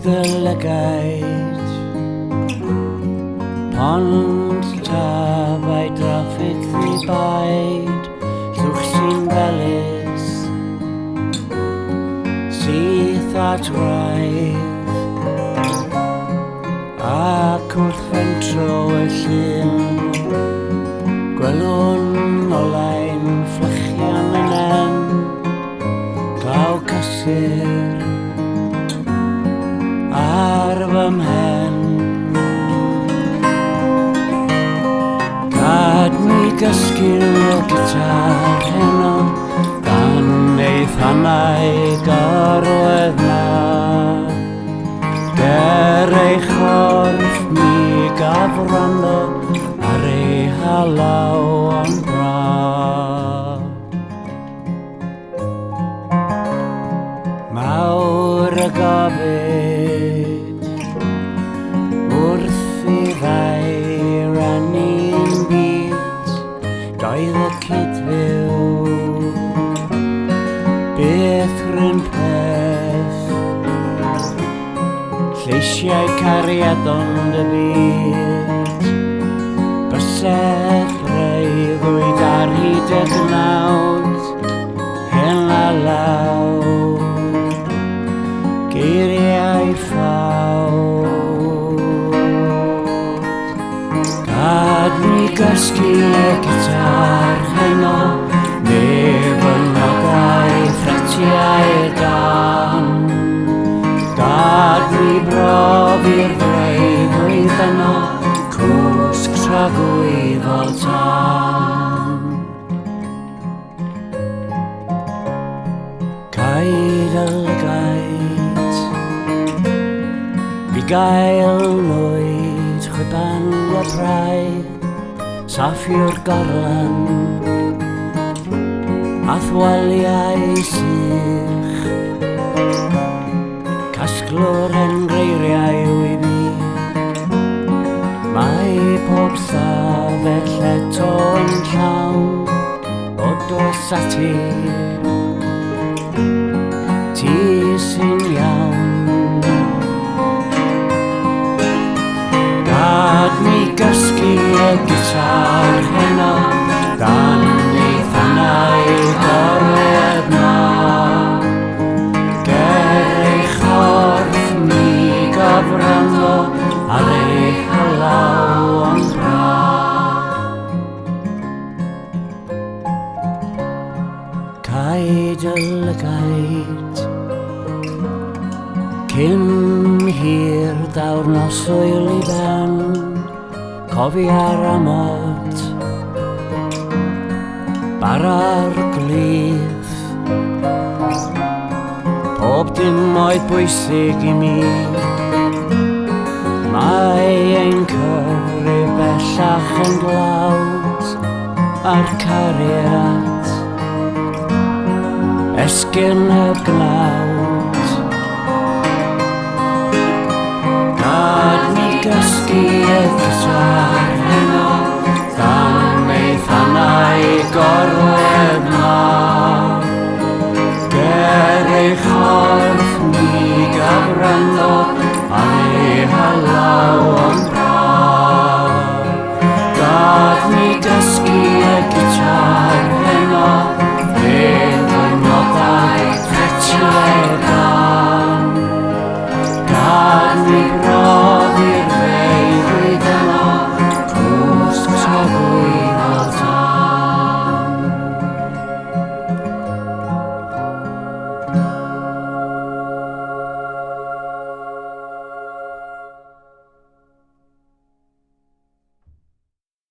dy lygaid Pont tabau draffig ddibaid Llwch sy'n felys Syth at wraidd Ac wrth fentro y llun Gwelwn olain fflychian yn en Glaw cysur ar fy mhen Gad mi gysgu'r gitar heno Dan ei thanau gorwedd na Ger ei chorff mi gafrando ar ei halaw am braf Mawr y gofyd wrth I ddair a ni'n byd Doedd y cydfyw beth rhywun peth Lleisiau cariadon dy byd Bysedd breuddwyd ar hyd y gnawd Hen a law Geiriau ffawd Gad mi gysgu y gitar heno Neb yn nodau ffretiau'r dan Gad mi brofi'r freuddwyd yno Cwsg tragwyddol tan Caid y lygaid Fi gael lwyd chwyban y braidd Saffiwr gorlan A thwaliau sych Casglwr engreiriau i fi Mae pob stafell eto yn llawn O dos ati Ti sy'n iawn Gad mi gysgu y gitar heno Dan ei thanau gorwedd na Ger ei chorff mi gofrando ar ei halaw am braf Caid y lygaid Cyn hir daw'r noswyl I ben Cofi ar amod Bara'r glyf Pob dim oedd bwysig I mi Mae ein cyfrif bellach yn glawd A'r cariad Esgyn y gnawd Gad mi gysgu y gitar heno Dan ei thanau gorwedd